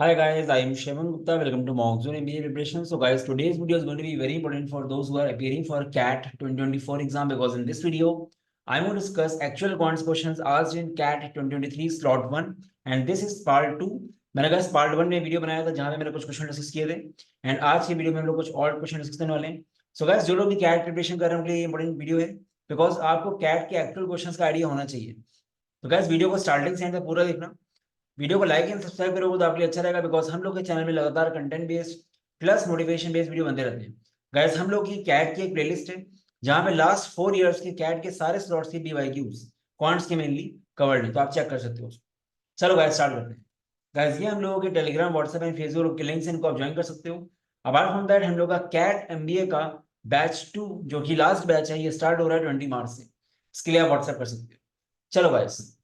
Hi guys, I am Shevan Gupta. Welcome to Monsoon MBA Preparation. So guys, today's video is going to be very important for those who are appearing for CAT 2024 exam because in this video, I'm going to discuss actual quants questions asked in CAT 2023 slot 1 and this is part 2. मैंने कहा part 1 में video बनाया था जहां पे मैंने कुछ question discuss किए थे एंड आज की वीडियो में हम लोग कुछ और क्वेश्चन डिस्कस करने वाले हैं. सो गाइस, जो लोग भी कैट प्रिपरेशन कर रहे हैं उनके लिए इंपॉर्टेंट वीडियो है बिकॉज आपको कैट के एक्चुअल क्वेश्चंस का आइडिया होना चाहिए. तो गाइस, वीडियो को स्टार्टिंग से एंड तक पूरा देखना. वीडियो को लाइक एंड सब्सक्राइब करोगे तो आपके लिए अच्छा रहेगा बिकॉज हम लोग के चैनल में लगातार content based plus motivation based video बनते रहते हैं. गाइस, हम लोग की कैट की एक प्लेलिस्ट है जहां पे लास्ट 4 इयर्स के कैट के सारे स्लॉट्स की BYQs क्वांट्स के मेनली कवर्ड है, तो आप चेक कर सकते हो. चलो गाइस, स्टार्ट करते हैं. गाइस, ये हम लोगों के टेलीग्राम, व्हाट्सएप एंड फेसबुक के लिंक्स, इनको आप ज्वाइन कर सकते हो. अपार्ट फ्रॉम दैट, हम लोग का कैट MBA का बैच 2 जो कि लास्ट बैच है, ये स्टार्ट हो रहा है 20 मार्च से. इसके लिए आप व्हाट्सएप कर सकते हो. चलो गाइस,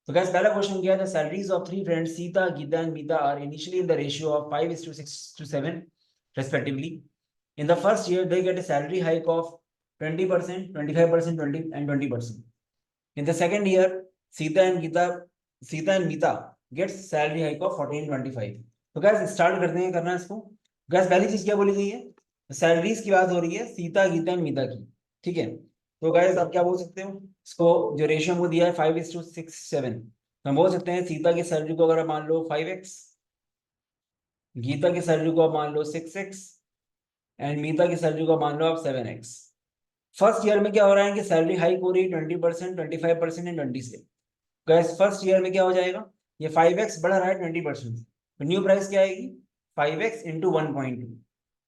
तो गाइस पहला क्वेश्चन क्या है. The salaries of three friends Sita, Gita and Mita are initially in the ratio of 5:6:7 respectively. In the first year they get a salary hike of 20%, 25%, 20 and 20%. In the second year, Sita and Meeta gets salary hike of 14, 25. तो guys start करते हैं करना इसको. Guys पहली चीज क्या बोली गई है, सैलरीज की बात हो रही है सीता, गीता एंड मीता की. ठीक है, तो गाइस आप क्या बोल सकते हो, इसको जो रेशियो हमको दिया है 5:6:7, हम बोल सकते हैं सीता की सैलरी को अगर आप मान लो 5x, गीता की सैलरी को आप मान लो 6x एंड मीता की सैलरी को मान लो आप 7x. फर्स्ट ईयर में क्या हो रहा है कि सैलरी हाइक हो रही है 20%, 25% एंड 20 से. गैस फर्स्ट ईयर में क्या हो जाएगा, ये 5x बढ़ रहा है 20%, तो न्यू प्राइस क्या आएगी 5x इंटू 1.2,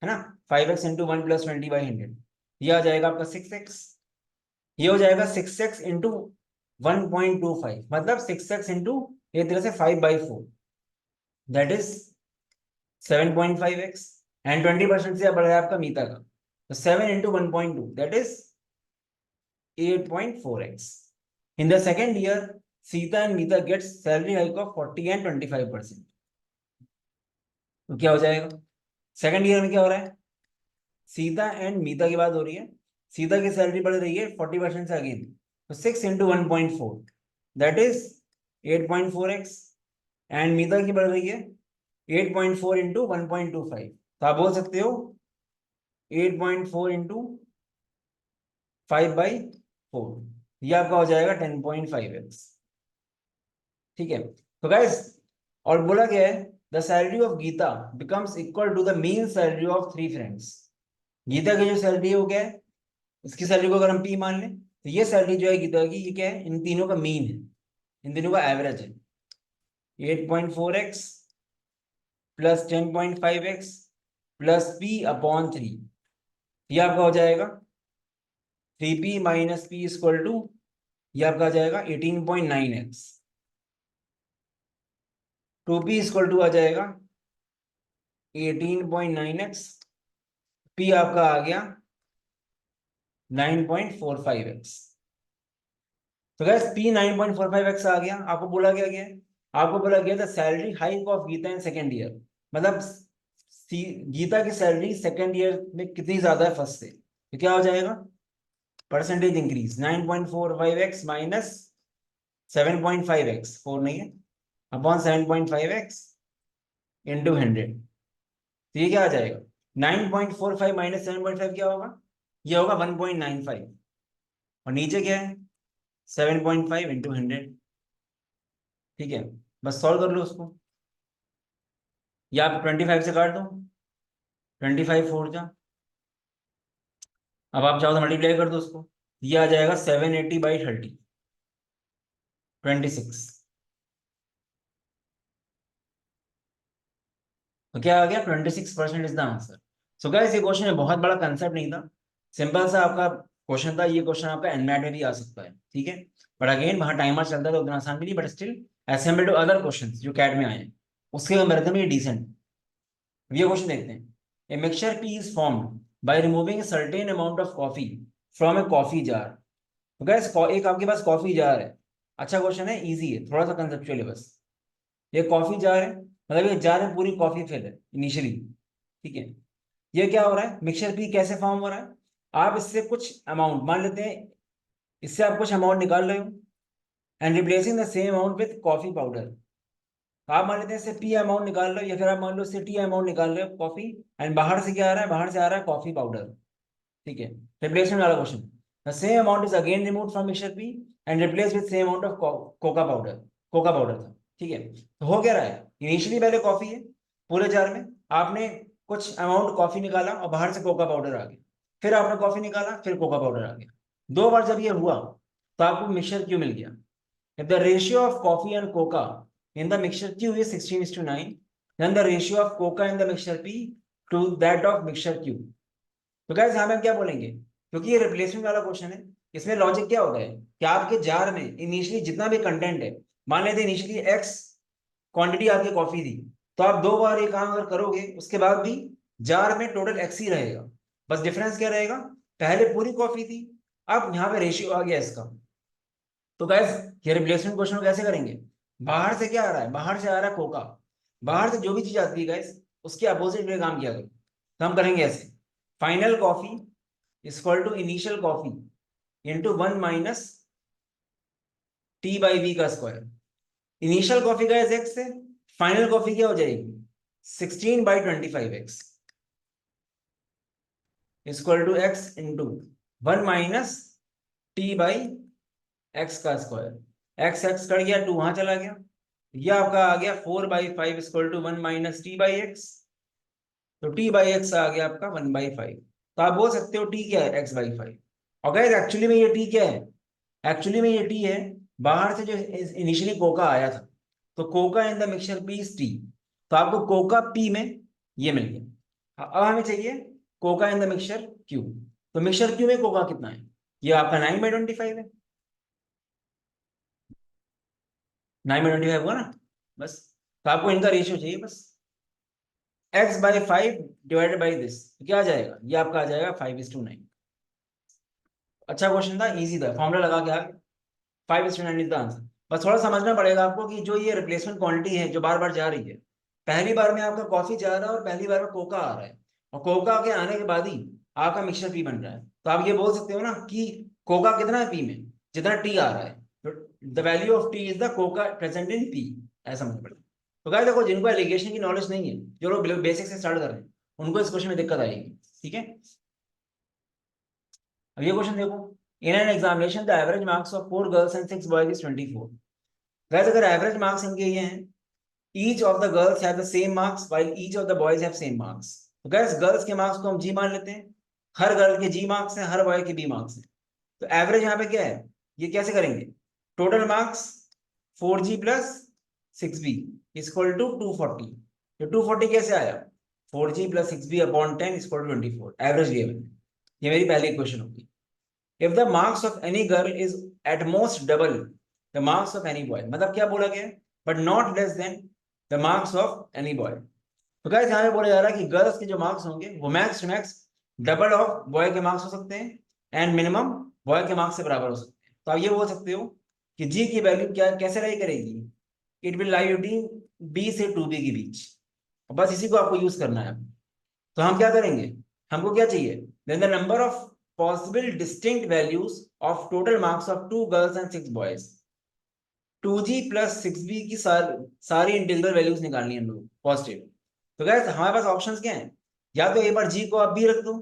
है ना. 5x इंटू 1 + 20/100, ये आ जाएगा आपका 6x. ये हो जाएगा 6x इंटू 1.25, मतलब 6x इंटू एक तरह से 5/4, दैट इज 7.5x. एंड 20% से बढ़ रहा है आपका मीता का, तो 7 into 1.2 that is 8.4x. In the second year, Sita and Meeta gets salary hike of 40 and 25%. तो क्या हो जाएगा, सेकंड ईयर में क्या हो रहा है, सीता एंड मीता की बात हो रही है. सीता की सैलरी बढ़ रही है 40% से अगेन, तो 6 into 1.4 that is 8.4x. And Meeta की बढ़ रही है 8.4 इंटू 1.25, तो आप बोल सकते हो 8.4 इंटू 5/4, ये आपका हो जाएगा 10.5x. ठीक है, तो गाइस और बोला गया है the salary of Gita becomes equal to the mean salary of three friends. Gita की जो सैलरी है वो क्या है, इसकी सैलरी को अगर हम P मान लें तो ये सैलरी जो है गीता की, ये क्या है, इन तीनों का मीन है, इन तीनों का एवरेज है. 8.4x plus 10.5x plus P/3, ये आपका हो जाएगा 3P - P इक्वल टू, ये आपका आ जाएगा 18.9x. 2P इक्वल टू आ जाएगा 18.9x. P आपका आ गया 9.45x. तो गैस P 9.45x आ गया. आपको बोला गया क्या है, आपको बोला गया था salary hike of Gita in second year, मतलब गीता की सैलरी सेकेंड ईयर में कितनी ज्यादा है फर्स्ट से, तो क्या हो जाएगा percentage increase 9.45x minus 7.5x, 4 नहीं है, अपॉन 7.5x इंटू 100, तो ये क्या आ जाएगा 9.45 माइनस 7.5 क्या होगा, ये होगा 1.95, और नीचे क्या है 7.5 इंटू 100. ठीक है, बस सॉल्व कर लो उसको, या आप 25 से काट दो, 25 4 जा, अब आप चाहो तो मल्टीप्लाई कर दो उसको, ये आ जाएगा 780/30, 26. तो क्या आ गया 26% is the answer. So guys, ये क्वेश्चन में बहुत बड़ा कंसेप्ट नहीं था, सिंपल सा आपका क्वेश्चन था. ये क्वेश्चन आपका एनमैट में भी आ सकता है, ठीक है, बट अगेन वहां टाइमर चलता है तो उतना आसान भी नहीं, but still as compare to other question जो कैट में आए हैं उसके कंपेरिजन में ये डिसेंट. ये क्वेश्चन देखते हैं. A mixture P is formed by removing a certain amount of coffee from a coffee jar. तो गाइस एक आपके पास कॉफी जार है. अच्छा क्वेश्चन है, इजी है, थोड़ा सा कंसेप्चुअल है बस. ये कॉफी जार है, मतलब ये जार में पूरी कॉफी फिल है इनिशियली. ठीक है, ये क्या हो रहा है, मिक्सचर पी कैसे फॉर्म हो रहा है, आप इससे कुछ अमाउंट मान लेते हैं, इससे आप कुछ अमाउंट निकाल रहे हो and replacing the same amount with coffee powder. तो आप मान लेते हैं इससे पी अमाउंट निकाल लो, या फिर आप मान लो इससे टी अमाउंट निकाल रहे हो कॉफी, एंड बाहर से क्या आ रहा है, बाहर से आ रहा है कॉफी पाउडर। ठीक है, रिप्लेसमेंट वाला question. The same amount is again removed from mixture P and replace with same amount of Coca powder. Coca powder था। ठीक है, तो हो क्या रहा है, इनिशियली पहले कॉफी है पूरे जार में, आपने कुछ अमाउंट कॉफी निकाला और बाहर से कोका पाउडर आ गया, फिर आपने कॉफी निकाला, फिर कोका पाउडर आ गया, दो बार जब ये हुआ तो आपको मिक्सचर क्यों मिल गया। If the ratio of coffee and coca in the mixture Q is 16:9, then the ratio of coca in the mixture P to that of mixture Q. तो गाइस यहाँ पे हम क्या बोलेंगे, क्योंकि ये रिप्लेसमेंट वाला क्वेश्चन है, इसमें लॉजिक क्या होता है कि आपके जार में इनिशियली जितना भी कंटेंट है, मान लेते इनिशियली एक्स क्वांटिटी आपकी कॉफी थी, तो आप दो बार ये काम अगर करोगे उसके बाद भी जार में टोटल एक्स ही रहेगा। बस डिफरेंस क्या रहेगा, पहले पूरी कॉफी थी, अब यहाँ पे रेशियो आ गया इसका। तो गैस ये रिप्लेसमेंट क्वेश्चन कैसे करेंगे, बाहर से क्या आ रहा है, बाहर से आ रहा है कोका, बाहर से जो भी चीज आती है गैस उसके अपोजिट में काम किया करो। तो हम करेंगे ऐसे, final coffee is equal to initial coffee into 1 minus T by B का स्क्वायर। इनिशियल कॉफी का एक्स है, फाइनल कॉफी क्या हो जाएगी 16/25x equal to X into 1 minus T by X का स्क्वायर। एक्स एक्स कट गया, two वहां चला गया, ये आपका आ गया 4/5 equal to 1 minus T by X. तो टी बाई एक्स आ गया आपका 1/5। तो आप बोल सकते हो टी क्या है, x/5। और गाइस एक्चुअली में ये टी क्या है, एक्चुअली में ये टी है बाहर से जो इनिशियली कोका आया था, तो Coca in the mixture P is T, तो आपको कोका पी में ये मिल गया। अब हमें चाहिए Coca in the mixture Q, तो मिक्सचर क्यू में कोका कितना है, ये आपका 9/25 है, 9/25 हुआ ना, बस। तो आपको इनका रेशियो चाहिए बस, x/5 डिवाइडेड बाई दिस, क्या आ जाएगा, ये आपका आ जाएगा 5:9। अच्छा क्वेश्चन था, इजी था, फॉर्मूला लगा के आ 5:9 इज द आंसर। बस थोड़ा समझना पड़ेगा आपको कि जो ये रिप्लेसमेंट क्वांटिटी है जो बार बार जा रही है, पहली बार में आपका कॉफी जा रहा है और पहली बार में कोका आ रहा है, और कोका के आने के बाद ही आपका मिक्सचर पी बन रहा है। तो आप ये बोल सकते हो ना कि कोका कितना है पी में, जितना टी आ रहा है, तो the value of T is the Coca present in P, ऐसा समझ पड़ेगा। तो गाइस देखो, जिनको एलिगेशन की नॉलेज नहीं है, जो लोग बेसिक से स्टार्ट कर रहे हैं, उनको इस क्वेश्चन में दिक्कत आएगी। ठीक है, अब ये क्वेश्चन देखो, in an examination the average marks of 4 girls and 6 boys is 24। Guys अगर एवरेज मार्क्स इनके ये हैं, each of the girls have the same marks while each of the boys have same marks, तो guys girls के marks को हम जी मान लेते हैं, हर गर्ल के जी मार्क्स हैं, हर बॉय के बी मार्क्स हैं। तो एवरेज यहाँ पे क्या है, ये कैसे करेंगे, total marks 4G plus 6B equal to 240। तो 240 कैसे आया, 4G plus 6B upon 10 equal to 24, average given है। ये मेरी पहली इक्वेशन होगी। If the marks of any girl is at most double the marks of any boy, मतलब क्या बोला गया, but not less then the marks of any boy. तो गाइस यहाँ पे बोला जा रहा है कि गर्ल्स के जो मार्क्स होंगे वो max to max double of boy के मार्क्स हो सकते हैं, एंड मिनिमम बॉय के मार्क्स से बराबर हो सकते हैं। तो आप ये बोल सकते हो कि जी की वैल्यू क्या कैसे लाई करेगी, it will lie between B से 2B के बीच, बस इसी को आपको यूज करना है। तो हम क्या करेंगे, हमको क्या चाहिए, then the number of possible distinct values of total marks of 2 girls and 6 boys. 2G प्लस 6B की सारी इंटीग्रल वैल्यूज निकालनी है हम लोग पॉजिटिव। तो गाइस हमारे पास ऑप्शंस क्या हैं, या तो एक बार G को आप B रख दो,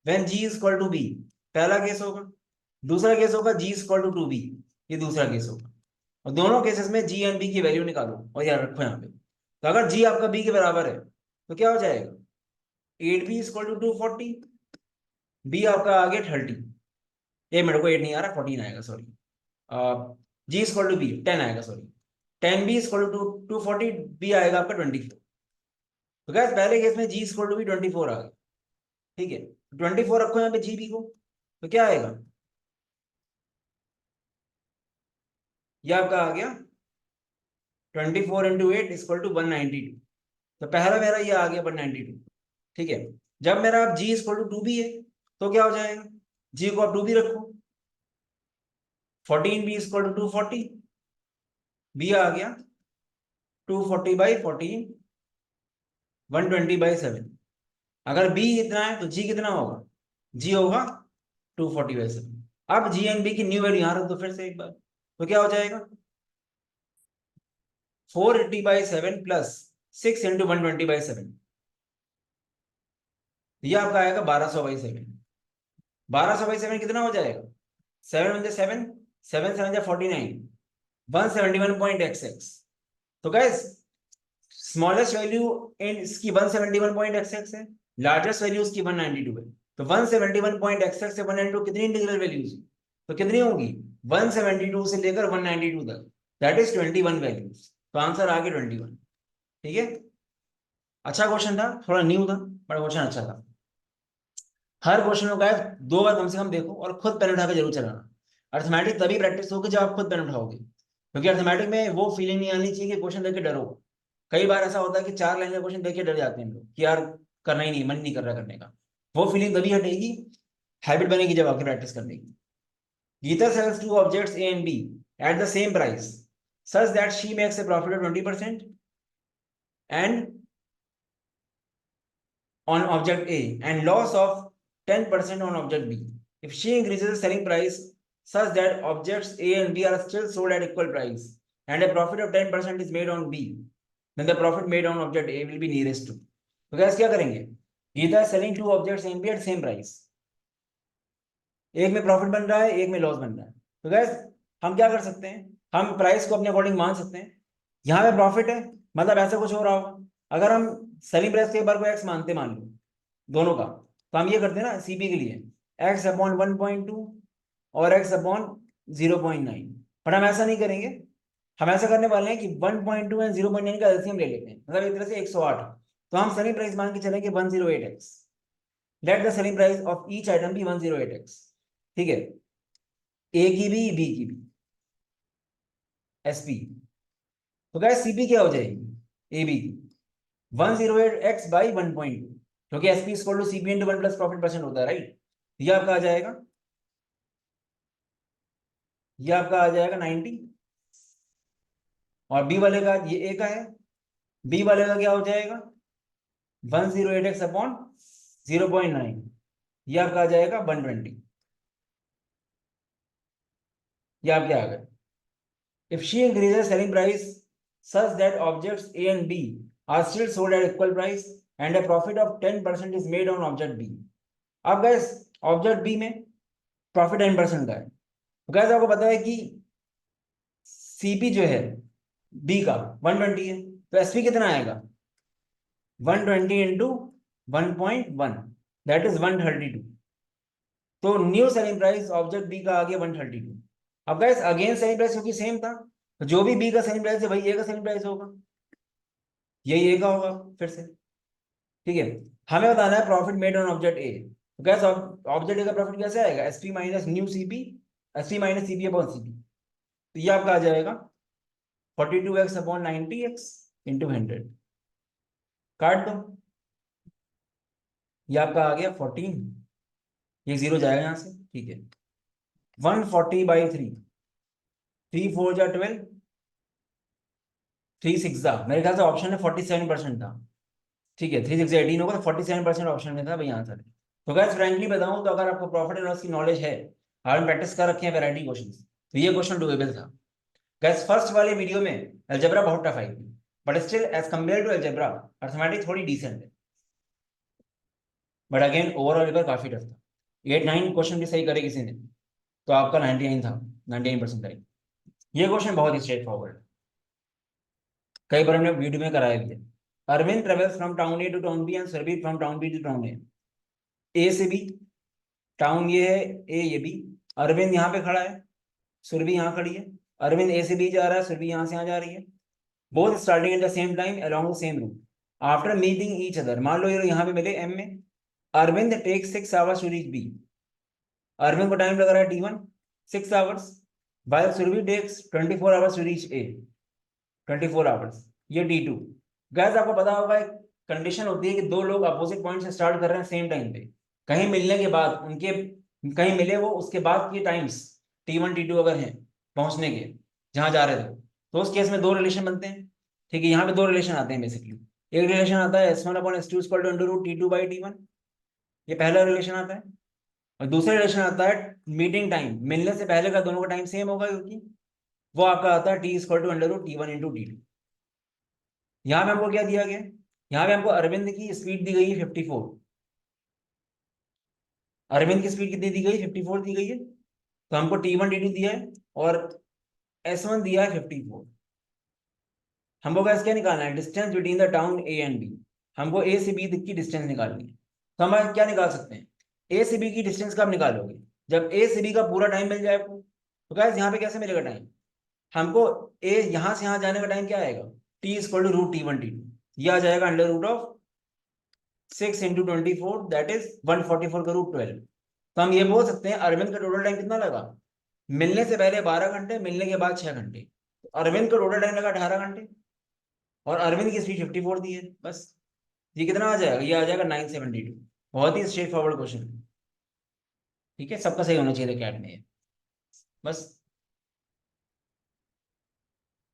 when G is equal to B, पहला केस होगा। दूसरा केस होगा G is equal to 2B, ये दूसरा केस होगा। और दोनों केसेस में G एंड B की वैल्यू निकालो और याद रखो यहाँ पे। तो अगर G आपका B के बराबर है तो क्या हो जाएगा, 8B is equal to 240, B आपका आ गया 30, ये मेरे को 8 नहीं आ रहा, 14 आएगा, sorry. G is equal to B 10 आएगा, sorry. 10B is equal to 240, B आएगा आपका 24। तो गैस पहले केस में G इज इक्वल टू भी 24 आ गया। ठीक है, 24 रखो यहाँ पे GB को, तो क्या आएगा, ये आपका आ गया 24 इंटू 8 इक्वल टू 192। तो पहला मेरा ये आ गया 192। ठीक है, जब मेरा अब G इक्वल टू 2B है तो क्या हो जाएगा, G को आप 2B रखो, 14B इक्वल टू 240, B आ गया 240/14, 120/7। अगर B इतना है तो G कितना होगा, G होगा 240/7। अब G एंड B की न्यू वैल्यू यहां रख दो फिर से एक बार, तो क्या हो जाएगा 480/7 प्लस 6 इंटू 120/7, ये आपका आएगा 1200/7। 1200/7 कितना हो जाएगा? 7 7 7 49, 171.xx। तो गैस स्मॉलेस्ट वैल्यू इन इसकी 171.xx है, लार्जेस्ट वैल्यू उसकी 192 है। तो 171.xx से 192 कितनी इंटीग्रल वैल्यूज? तो कितनी होगी? 172 से लेकर 192 तक, दैट इज 21 वैल्यूज। तो आंसर आ गया 21। ठीक है, अच्छा क्वेश्चन था, थोड़ा न्यू था बट क्वेश्चन अच्छा था। हर क्वेश्चन का 2 बार कम से कम देखो और खुद पेन उठा के जरूर चलाना। अर्थमेटिक तभी प्रैक्टिस होगी जब आप खुद पेन उठाओगे, क्योंकि अर्थमेटिक में वो फीलिंग नहीं आनी चाहिए कि क्वेश्चन देख के डरो। कई बार ऐसा होता है कि 4 लाइन का क्वेश्चन देख के डर जाते हैं लोग कि यार करना ही नहीं, मन नहीं कर रहा करने का। वो फीलिंग तभी हटेगी, हैबिट बनेगी जब आपकी प्रैक्टिस करने की। Gita sells two objects A and B at the same price such that she makes a profit of 20% and on object A and loss of 10% on object B. If she increases the selling price such that objects A and B are still sold at equal price and a profit of 10% is made on B, then the profit made on object A will be nearest to. तो guys क्या करेंगे? Gita is selling two objects A and B at same price. एक में profit बन रहा है, एक में लॉस बन रहा है। तो गैस हम क्या कर सकते हैं? हम प्राइस को अपने अकॉर्डिंग मान सकते हैं। यहाँ पे प्रॉफिट है, मतलब ऐसा कुछ हो रहा होगा। अगर हम सेलिंग प्राइस के एक बार को एक्स मानते, मान लो दोनों का, तो हम ये करते हैं ना सीपी के लिए x/1.2 और x/0.9। पर हम ऐसा नहीं करेंगे, हम ऐसा करने वाले हैं कि 1.2 एंड 0.9 का एलसीएम ले लेते हैं, मतलब एक तरह से 108। तो हम सेलिंग प्राइस मान के चलेंगे 108x। Let the selling price of each item be 108x। ठीक है, ए की भी बी की भी एसपी। तो क्या सीपी क्या हो जाएगी? ए बी की 108x/1.2, क्योंकि SP equal to CP into 1 plus profit percent होता है, राइट। ये आपका आ जाएगा, ये आपका आ जाएगा 90। और बी वाले का, ये ए का है, बी वाले का क्या हो जाएगा? 108x/0.9, ये आपका आ जाएगा 120। ये आपके आ गए। If she increases selling price such that objects A and B are still sold at equal price and a profit of 10% is made on object B. अब गैस ऑब्जेक्ट बी में प्रॉफिट 10% का है, तो गैस आपको पता है कि CP जो है बी का 120 है, तो एसपी कितना आएगा? 120 इंटू 1.1, दैट इज 132। तो new selling price object B का आ गया 132। अब गैस अगेन सेलिंग प्राइस क्योंकि सेम था, तो जो भी बी का सेलिंग प्राइस है वही ए का सेलिंग प्राइस होगा, यही ए का होगा फिर से। ठीक है, हमें बताना है profit made on object A. तो गैस ऑब्जेक्ट ए का प्रॉफिट कैसे आएगा? SP minus new CP, SP minus CP upon CP. तो ये आपका आ जाएगा 42x/90x इंटू 100। काट दो, ये आपका आ गया 14, ये जीरो जाएगा यहाँ से। ठीक है, 140/3, 3 4 जा 12, 3 6 जा, मेरे ख्याल से ऑप्शन में 47% था। ठीक है, 3 6 18 होगा, तो 47% ऑप्शन में था भाई आंसर। तो गैस फ्रेंकली बताऊं तो अगर आपको प्रॉफिट एंड लॉस की नॉलेज है, आपने प्रैक्टिस कर रखे हैं वैरायटी क्वेश्चन, तो ये क्वेश्चन डुएबल था। गैस फर्स्ट वाले वीडियो में अलजेब्रा बहुत टफ आई थी, but still as compare to algebra arithmetic थोड़ी डिसेंट है, बट अगेन ओवरऑल पेपर काफी टफ था। 8 9 क्वेश्चन भी सही करे किसी ने तो आपका 99 था, 99% आई। ये क्वेश्चन बहुत ही स्ट्रेट फॉरवर्ड, कई बार हमने वीडियो में कराया भी है। Arvind travels from town A to town B and Surabhi from town B to town A से बी। टाउन ये है, ए ये बी। अरविंद यहाँ पे खड़ा है, सुरभि यहाँ खड़ी है। अरविंद ए से बी जा रहा है, सुरभि यहाँ से यहाँ जा रही है। Both starting at the same time along the same route after meeting each other. मान लो ये लोग यहाँ पे मिले एम में। Arvind take 6 hours to reach B. Arvind को टाइम लग रहा है T1 6 hours, while Surabhi takes 24 hours to reach A, 24 hours, ये T2। गैस आपको पता होगा एक कंडीशन होती है कि दो लोग अपोजिट पॉइंट से स्टार्ट कर रहे हैं सेम टाइम पे, कहीं मिलने के बाद उनके, कहीं मिले वो उसके बाद के टाइम्स T1 T2 अगर हैं पहुंचने के जहां जा रहे थे, तो उस केस में दो रिलेशन बनते हैं। ठीक है, यहाँ पे दो रिलेशन आते हैं बेसिकली। एक रिलेशन आता है S1/S2 = T2/T1, ये पहला रिलेशन आता है। और दूसरा रिलेशन आता है मीटिंग टाइम, मिलने से पहले का दोनों का टाइम सेम होगा, क्योंकि वो आपका आता है T = T1 × T2। यहाँ पे हमको क्या दिया गया, यहाँ पे हमको अरविंद की स्पीड दी गई है 54, अरविंद की स्पीड कितनी दी गई, 54 दी गई है। तो हमको T1 T2 दिया है और S1 दिया है 54। हमको गैस क्या निकालना है, distance between the town A and B. हमको ए से बी तक की डिस्टेंस निकालनी है। तो हम क्या निकाल सकते हैं, ए से बी की डिस्टेंस कब निकालोगे, जब ए से बी का पूरा टाइम मिल जाए आपको। तो गैस यहाँ पे कैसे मिलेगा टाइम, हमको ए यहाँ से यहाँ जाने का टाइम क्या आएगा, T equal to root T1 T2, ये आ जाएगा under root of 6 × 24, that is 144 का रूट 12। तो हम ये बोल सकते हैं अरविंद का टोटल टाइम कितना लगा, मिलने से पहले 12 घंटे, मिलने के बाद 6 घंटे। तो अरविंद का टोटल टाइम लगा 18 घंटे और अरविंद की स्पीड 54 दी है बस। ये कितना आ जाएगा, ये आ जाएगा 972। बहुत ही स्ट्रेट फॉरवर्ड क्वेश्चन। ठीक है, सबका सही होना चाहिए कैट में ये। बस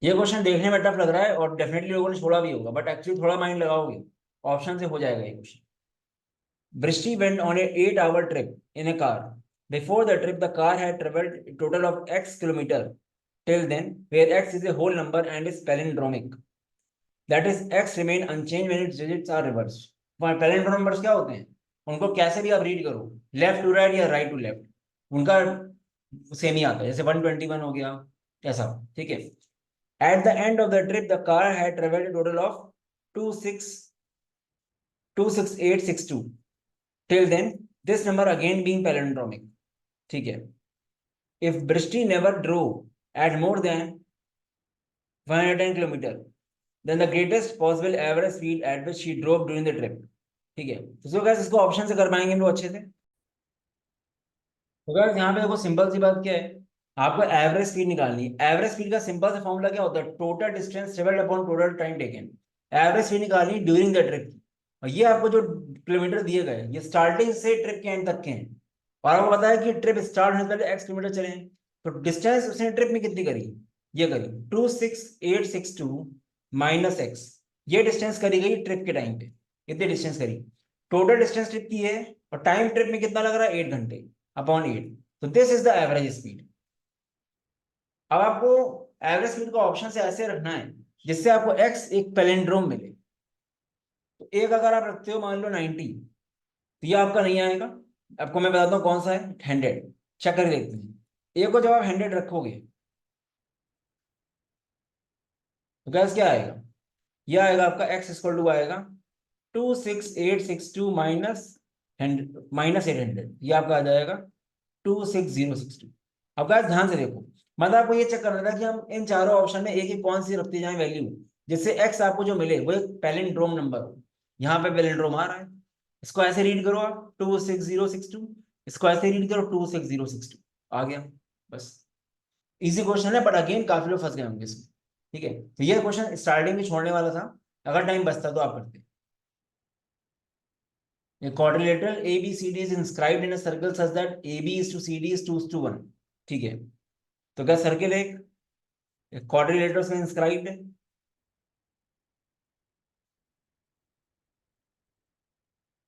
ये क्वेश्चन देखने में टफ लग रहा है और डेफिनेटली लोगों ने छोड़ा भी होगा, बट एक्चुअली थोड़ा माइंड लगाओगे ऑप्शन से हो जाएगा ये question. Vrishti went on a 8-hour trip in a car. Before the trip, the car had traveled a total of X kilometer till then, where X is a whole number and is palindromic. That is, X remain unchanged when its digits are reversed. Palindrome numbers क्या होते हैं, उनको कैसे भी आप read करो, left to right या right to left, उनका सेम ही आता है, जैसे 121 हो गया ऐसा। ठीक है, at the end of the trip the car had travelled total of 26862 till then, this number again being palindromic. ठीक है, if Brishti never drove at more than 110 kilometer, then the greatest possible average speed at which she drove during the trip. ठीक है, तो guys इसको option से कर पाएंगे हम लोग अच्छे से। तो guys यहाँ पे देखो सिंपल सी बात क्या है, आपको एवरेज स्पीड निकालनी है। एवरेज स्पीड का सिंपल सा फॉर्मूला क्या होता है, total distance travelled upon total time taken. Average speed निकालनी है ड्यूरिंग द ट्रिप की, और ये आपको जो किलोमीटर दिए गए ये स्टार्टिंग से ट्रिप के एंड तक के हैं। और आपको पता है कि ट्रिप स्टार्ट होने से पहले एक्स किलोमीटर चले हैं, तो डिस्टेंस उसने ट्रिप में कितनी करी, ये करी 26862 माइनस एक्स। ये डिस्टेंस करी गई ट्रिप के टाइम पे, कितनी डिस्टेंस करी, टोटल डिस्टेंस ट्रिप की है, और टाइम ट्रिप में कितना लग रहा है 8 घंटे अपॉन 8। तो this is the average speed. अब आपको एवरेज स्पीड का ऑप्शन से ऐसे रखना है जिससे आपको एक्स एक पैलिंड्रोम मिले। तो एक अगर आप रखते हो मान लो 90, तो ये आपका नहीं आएगा। आपको मैं बताता हूँ कौन सा है, 100। चेक कर देखते हैं, एक को जब आप 100 रखोगे तो गैस क्या आएगा, ये आएगा आपका एक्स इक्वल टू आएगा 26862 माइनस 800, ये आपका आ जाएगा 26062। अब गाइस ध्यान से देखो, मतलब आपको ये चेक करना था कि हम इन चारों ऑप्शन में एक एक कौन सी रखते जाएं वैल्यू, जिससे एक्स आपको जो मिले वो एक पैलिंड्रोम नंबर हो। यहाँ पे पैलिंड्रोम आ रहा है, इसको ऐसे रीड करो आप 26062, इसको ऐसे रीड करो 26062, आ गया बस। इजी क्वेश्चन है, बट अगेन काफी लोग फंस गए होंगे इसमें। ठीक है, तो ये क्वेश्चन स्टार्टिंग में छोड़ने वाला था, अगर टाइम बचता तो आप करते। A quadrilateral ABCD is inscribed in a circle such that AB is to CD is 2:1। ठीक है, तो क्या सर्किल एक क्वाड्रिलेटरल में इंस्क्राइब्ड है।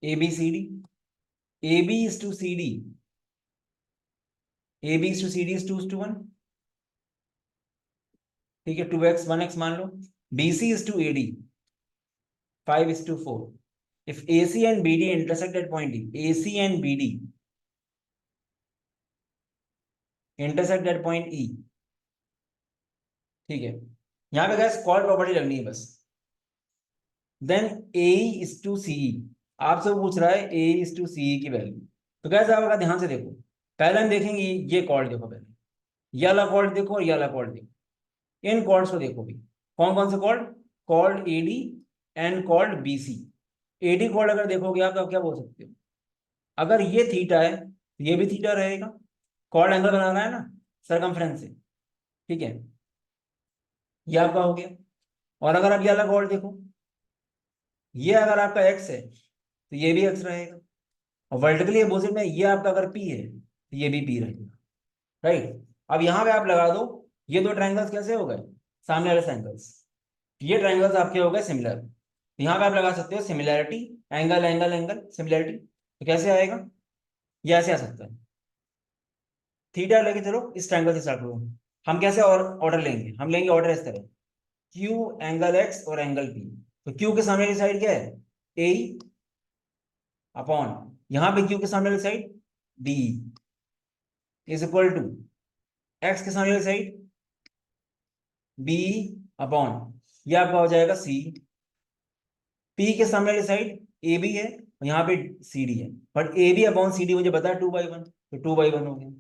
ABCD, AB is to CD, AB is to CD is 2:1। ठीक है, 2x 1x मान लो। BC is to AD 5:4। If AC and BD intersect at point D, AC and BD intersect at point E। ठीक है, यहाँ पे gas call property लगनी है बस। Then AE is to CE, आपसे पूछ रहा है AE is to CE की वैल्यू। तो गैस आप अगर ध्यान से देखो, पहले हम देखेंगे ये कॉर्ड देखो, पहले ये वाला कॉर्ड देखो और ये वाला कॉर्ड देखो, इन कॉर्ड्स को देखो भी, कौन कौन से chord, called AD and called BC. AD chord अगर देखोगे आप तो क्या बोल सकते हो, अगर ये थीटा है तो ये भी थीटा रहेगा, कॉर्ड एंगल बनाना है ना सरकमफ्रेंस से। ठीक है, ये आपका हो गया। और अगर आप ये वाला कॉर्ड देखो, ये अगर आपका एक्स है तो ये भी एक्स रहेगा, और वर्टिकली अपोजिट में ये आपका अगर पी है तो ये भी पी रहेगा। राइट, अब यहां पे आप लगा दो, ये दो ट्रायंगल्स कैसे हो गए, सामने वाले ट्रायंगल्स, ये ट्रायंगल्स आपके हो गए सिमिलर। यहाँ पे आप लगा सकते हो similarity, angle angle angle similarity. तो कैसे आएगा, ये ऐसे आ सकता है, थीटा लेके चलो इस ट्रायंगल से स्टार्ट करो। हम कैसे और ऑर्डर लेंगे, हम लेंगे ऑर्डर इस तरह, क्यू एंगल एक्स और एंगल पी। तो क्यू के सामने वाली साइड क्या है, ए अपॉन, यहां पे क्यू के सामने वाली side D is equal to X के सामने वाली साइड बी अपॉन, ये आपका हो जाएगा सी। पी के सामने वाली साइड ए बी है और यहाँ पे सी डी है, but A B upon C D मुझे पता है 2/1, तो 2/1 हो गया।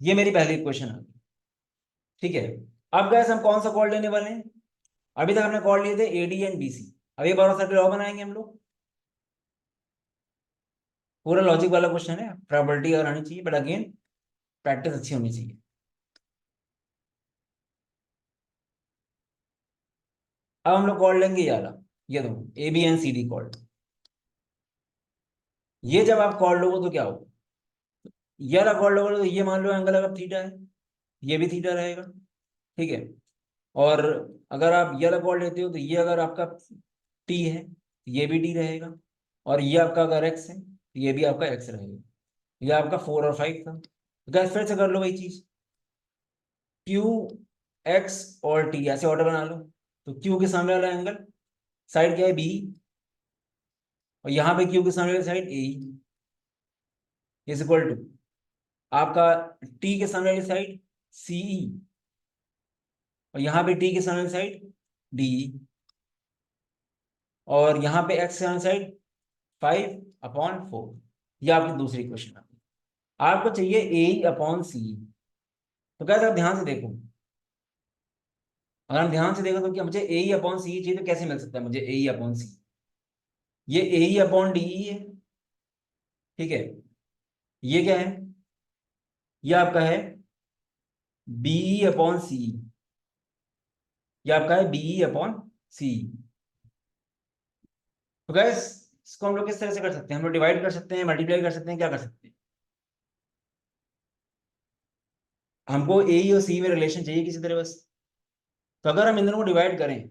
ये मेरी पहली इक्वेशन आ गई। ठीक है, अब गैस हम कौन सा कॉर्ड लेने वाले हैं, अभी तक हमने कॉर्ड लिए थे A D and B C, अब एक बार सर्किल और बनाएंगे हम लोग। पूरा लॉजिक वाला क्वेश्चन है, प्रोबेबिलिटी और आनी चाहिए, बट अगेन प्रैक्टिस अच्छी होनी चाहिए। अब हम लोग कॉर्ड लेंगे ये वाला, ये दो A B and C D chord. ये जब आप कॉर्ड लोगे तो क्या होगा, ये वाला कॉर्ड लोगे तो ये मान लो एंगल अगर थीटा है, ये भी थीटा रहेगा। ठीक है, और अगर आप ये वाला कॉर्ड लेते हो तो ये अगर आपका टी है, ये भी टी रहेगा, और ये आपका अगर एक्स है, ये भी आपका एक्स रहेगा। ये आपका 4 और 5 था। तो गैस फिर से कर लो वही चीज, क्यू एक्स और टी ऐसे ऑर्डर बना लो। तो क्यू के सामने वाला एंगल साइड क्या है, बी, और यहाँ पे क्यू के सामने वाली side A is equal to आपका टी के सामने वाली साइड सी, और यहाँ पे टी के सामने वाली साइड डी, और यहाँ पे एक्स के सामने साइड 5/4। ये आपकी दूसरी क्वेश्चन है। आपको चाहिए ए अपॉन सी। तो क्या आप ध्यान से देखो, अगर हम ध्यान से देखो तो क्या मुझे ए अपॉन सी चाहिए, तो कैसे मिल सकता है मुझे ए अपॉन सी, ये ए अपॉन डी है। ठीक है, ये क्या है, ये आपका है बी अपॉन सी, ये आपका है बी अपॉन सी। तो गैस इसको हम लोग किस तरह से कर सकते हैं, हम लोग डिवाइड कर सकते हैं, मल्टीप्लाई कर सकते हैं, क्या कर सकते हैं, हमको ए और सी में रिलेशन चाहिए किसी तरह बस। तो अगर हम इन दोनों को डिवाइड करें,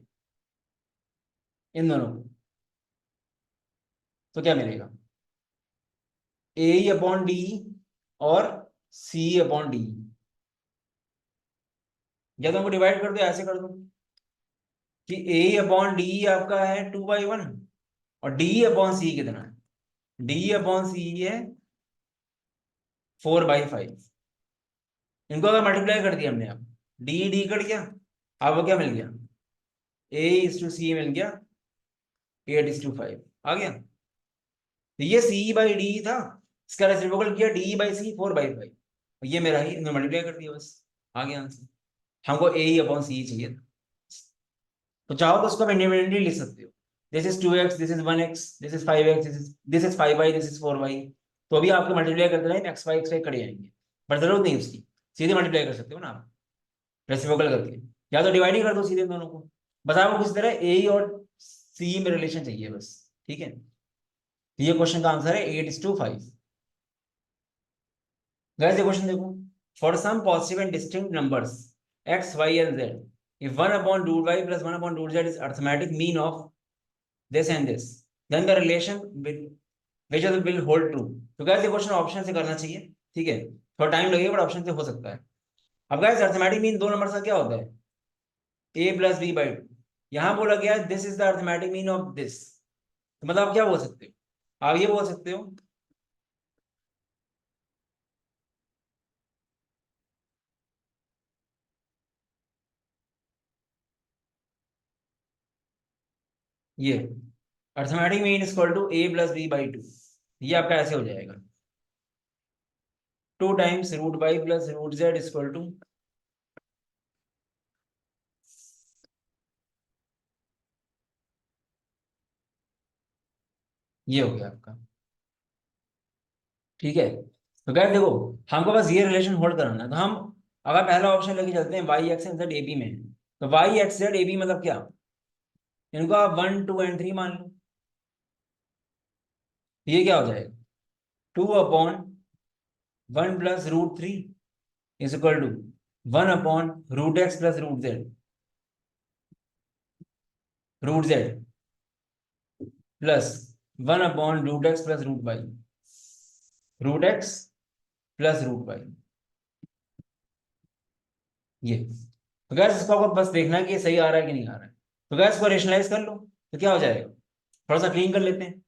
इन दोनों को, तो क्या मिलेगा, ए अपॉन डी और सी अपॉन डी। या तो हमको डिवाइड कर दो, ऐसे कर दो कि ए अपॉन डी आपका है 2/1 और डी अपॉन सी कितना है, डी अपॉन सी है 4/5। इनको अगर मल्टीप्लाई कर दिया हमने, अब डी डी कट गया, अब वो क्या मिल गया, ए इज टू सी मिल गया 8:5 आ गया। तो ये सी बाई डी था, इसका रेसिप्रोकल किया डी बाई सी 4/5, ये मेरा ही इनको मल्टीप्लाई कर दिया, बस आ गया आंसर। हमको ए अपॉन सी चाहिए था। तो चाहो तो उसको इंडिपेंडेंटली लिख सकते हो, this is 2x, this is 1x, this is 5x, this is 5y, this is 4y। तो अभी आपको मल्टीप्लाई करते रहे x y कट जाएंगे, पर जरूरत नहीं उसकी, सीधे मल्टीप्लाई कर सकते हो ना आप, रेसिप्रोकल करके, या तो डिवाइड ही कर दो सीधे दोनों को। बस आपको किस तरह ए और सी में रिलेशन चाहिए बस। ठीक है, तो ये क्वेश्चन का आंसर है 8:5। गाइस ये क्वेश्चन देखो, for some positive and distinct numbers x y and z, if 1/√y plus 1/√z is arithmetic mean of this and this, then the relation which will hold true। तो guys ये question option से करना चाहिए। ठीक है, थोड़ा time लगेगा but option से हो सकता है। अब गाइस अर्थमेटिक मीन दो नंबर का क्या होता है, a plus B by two. यहां बोला गया this is the arithmetic mean of this, तो मतलब आप क्या बोल सकते हो, आप ये बोल सकते हो ये arithmetic mean is equal to a plus B by two. ये आपका ऐसे हो जाएगा 2 times √y plus √z equal to, ये हो गया आपका। ठीक है, तो क्या देखो, हमको बस ये रिलेशन होल्ड कराना है। तो हम अगर पहला ऑप्शन लेके चलते हैं Y X and Z A B में, तो Y X Z A B मतलब क्या, इनको आप 1 2 एंड 3 मान लो। ये क्या हो जाएगा, 2/1 plus √3 is equal to 1/√x plus √z plus 1/√x plus √y, √x plus √y। ये तो गैस इसको आपको बस देखना है कि ये सही आ रहा है कि नहीं आ रहा है। तो गैस को रेशनलाइज कर लो तो क्या हो जाएगा, थोड़ा सा क्लीन कर लेते हैं,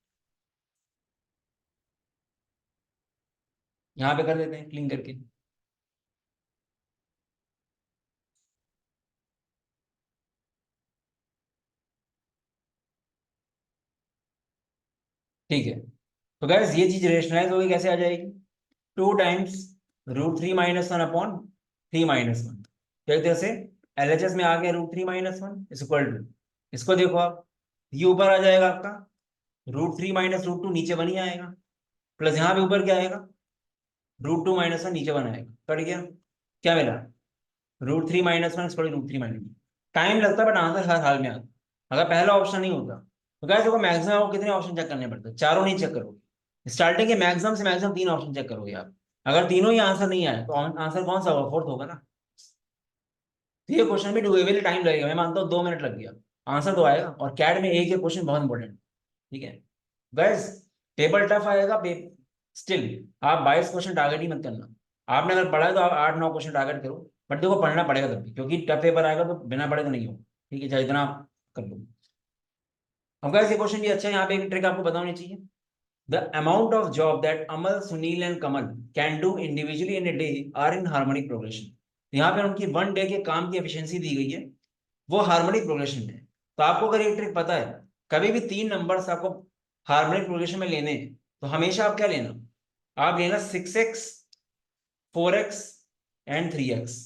यहाँ पे कर देते हैं क्लीन करके। ठीक है, तो गैस ये चीज रेशनलाइज होगी, कैसे आ जाएगी, 2 टाइम्स √3 - 1 अपॉन 3 - 1, तो एक तरह से LHS में आ गया √3 - 1 इज इक्वल टू, इसको देखो आप, ये ऊपर आ जाएगा आपका √3 - √2 नीचे 1 ही आएगा, प्लस यहाँ पे ऊपर क्या आएगा, √2 - 1 नीचे 1 आएगा, कट गया, क्या मिला, √3 - 1 टाइम लगता है बट आंसर हर हाल में आता, अगर पहला ऑप्शन नहीं होता तो क्या देखो मैक्सिमम आपको कितने ऑप्शन चेक करने पड़ते हैं, चारों नहीं चेक करोगे, स्टार्टिंग के मैक्सिमम से मैक्सिमम 3 ऑप्शन चेक करोगे आप, अगर तीनों ही आंसर नहीं आए तो आंसर कौन सा होगा, फोर्थ होगा ना। तो ये क्वेश्चन भी डूबे टाइम लगेगा, मैं मानता हूँ 2 मिनट लग गया, आंसर तो आएगा, और कैट में एक ये क्वेश्चन बहुत इंपॉर्टेंट, ठीक है गैस, पेपर टफ आएगा, स्टिल आप 22 क्वेश्चन टारगेट ही मत करना, आपने अगर पढ़ा है तो आप 8-9 क्वेश्चन टारगेट करो, बट देखो पढ़ना पड़ेगा तब भी, क्योंकि टफ पेपर आएगा तो बिना पढ़े तो नहीं हो, ठीक है चाहे इतना आप कर लो। अब गैस ये क्वेश्चन भी अच्छा है, यहाँ पे एक ट्रिक आपको बतानी चाहिए, the amount of job that Amal, Sunil and Kamal can do individually in a day are in harmonic progression, यहाँ पे उनकी 1 डे के काम की एफिशिएंसी दी गई है, वो हार्मोनिक प्रोग्रेशन में है। तो आपको अगर ये ट्रिक पता है, कभी भी 3 नंबर्स आपको हार्मोनिक प्रोग्रेशन में लेने हैं, तो हमेशा आप क्या लेना, आप लेना 6x 4x एंड 3x,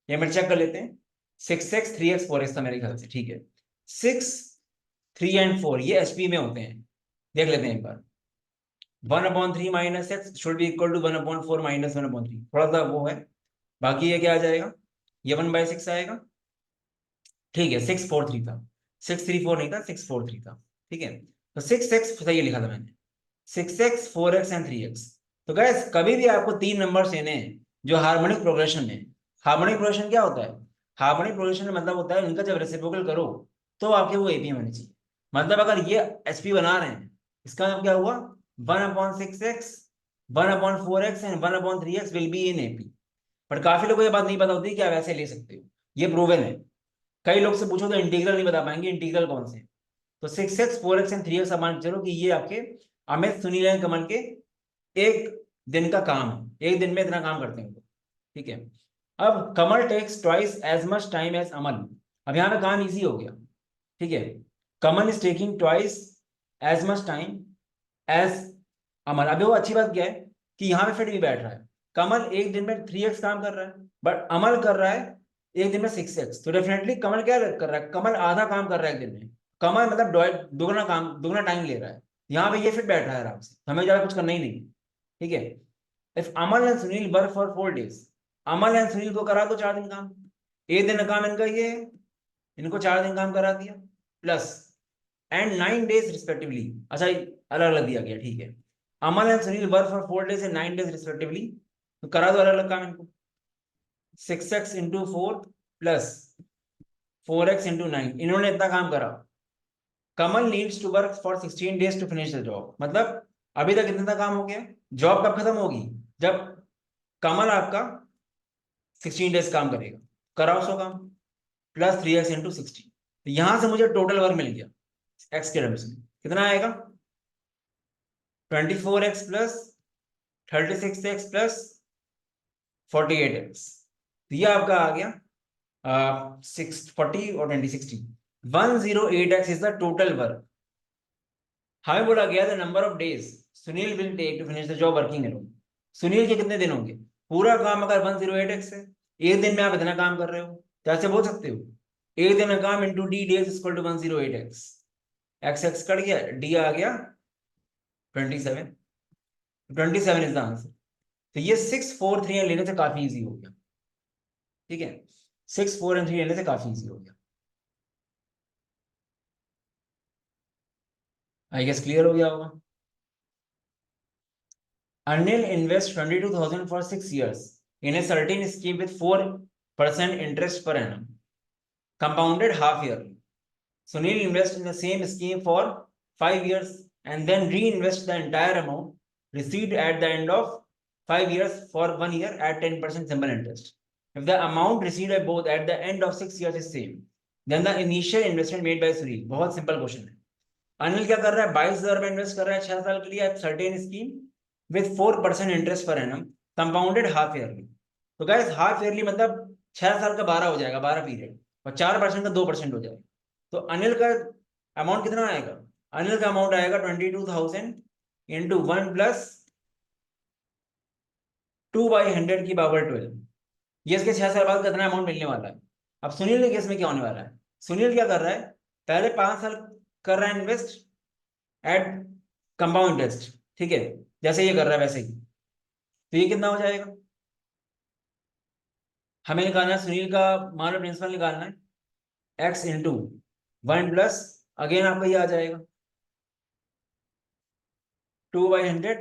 ये मैं चेक कर लेते हैं, 6x 3x 4x था मेरे ख्याल से, ठीक है, 6 3 एंड 4 ये एचपी में होते हैं, देख लेते हैं एक बार, 1/3 - x should be equal to 1/4 - 1/3, थोड़ा सा वो है, बाकी ये क्या आ जाएगा, ये 1/6 आएगा, ठीक है 643 था, 634 नहीं था, 643 था, ठीक है, तो 6x सही लिखा था मैंने, 6x 4x एंड 3x। तो गैस कभी भी आपको 3 नंबर लेने हैं जो हार्मोनिक प्रोग्रेशन में, हार्मोनिक प्रोग्रेशन क्या होता है, हार्मोनिक प्रोग्रेशन का मतलब होता है उनका जब रेसिप्रोकल करो तो आपके वो एपी होनी चाहिए, मतलब अगर ये एचपी बना रहे हैं, इसका मतलब क्या हुआ, 1/6x 1/4x and 1/3x will be in AP, but काफी लोगों को ये बात नहीं पता होती कि आप ऐसे ले सकते हो, ये प्रूवन है, कई लोग से पूछो तो इंटीग्रल नहीं बता पाएंगे, इंटीग्रल कौन से, तो 6x 4x एंड 3x आप मान चलो कि ये आपके अमित, सुनील एंड कमल के एक दिन का काम है, एक दिन में इतना काम करते हैं, ठीक है। अब Kamal takes twice as much time as Amal, अब यहाँ पे काम इजी हो गया, ठीक है, Kamal is taking twice as much time as Amal, अभी वो अच्छी बात क्या है कि यहाँ पे फिट भी बैठ रहा है, कमल एक दिन में 3x काम कर रहा है बट अमल कर रहा है एक दिन में 6x, तो डेफिनेटली कमल क्या कर रहा है, कमल आधा काम कर रहा है एक दिन में, कमल मतलब दुगना काम, दुगना टाइम ले रहा है, यहाँ पे ये फिट बैठ रहा है आराम से, हमें ज्यादा कुछ करना ही नहीं, ठीक है। If Amal and Sunil work for 4 days, Amal and Sunil को करा दो 4 दिन काम, एक दिन का काम इनका ये है, इनको 4 दिन काम करा दिया, प्लस एंड 9 days रिस्पेक्टिवली, अच्छा अलग अलग दिया गया, ठीक है, Amal and Sunil work for 4 days and 9 days respectively, तो करा दो अलग अलग काम इनको, 6x × 4 प्लस 4x × 9, इन्होंने इतना काम करा, Kamal needs to work for 16 days to finish the job, मतलब अभी तक इतना काम हो गया, जॉब कब खत्म होगी, जब कमल आपका 16 days काम करेगा, कराओ 100 काम, प्लस 3x × 16, तो यहां से मुझे टोटल वर्क मिल गया एक्स के टर्म्स में, कितना आएगा, 24x plus 36x plus 48x, तो ये आपका आ गया 640 और 20 60, 108x is the total work, हमें बोला गया the number of days Sunil will take to finish the job working alone, Sunil के कितने दिन होंगे, पूरा काम अगर 108x है, एक दिन में आप इतना काम कर रहे हो, तो ऐसे बोल सकते हो, एक दिन का काम into D days equal to 108x, X X cut गया, डी आ गया 27, 27 इज द आंसर, तो ये 6 4 3 लेने से काफी इजी हो गया, ठीक है, 6 4 3 लेने से काफी इजी हो गया, आई गेस क्लियर हो गया होगा। Anil invests 22,000 for 6 years in a certain scheme with 4% interest per annum, compounded half yearly. Sunil invests in the same scheme for 5 years and then reinvests the entire amount received at the end of 5 years for 1 year at 10% simple interest. If the amount received by both at the end of 6 years is same, then the initial investment made by Sunil, बहुत simple question है। अनिल क्या कर रहा है, 22,000 में invest कर रहा है 6 साल के लिए, certain scheme with 4% interest per annum, compounded half yearly. तो गाइस हाफ ईयरली मतलब 6 साल का 12 हो जाएगा, 12 पीरियड, और 4% का 2% हो जाएगा। तो अनिल का अमाउंट कितना आएगा, अनिल का अमाउंट आएगा 22,000 इंटू 1 प्लस 2/100 की पावर 12। ये इसके 6 साल बाद कितना अमाउंट मिलने वाला है। अब सुनील के केस में क्या होने वाला है, सुनील क्या कर रहा है, पहले 5 साल कर रहा है इन्वेस्ट एट कंपाउंड इंटरेस्ट, ठीक है, जैसे ये कर रहा है वैसे ही। तो ये कितना हो जाएगा, हमें निकालना है सुनील का मान लो प्रिंसिपल निकालना है, एक्स इंटू 1 प्लस, अगेन आपका ये आ जाएगा 2/100,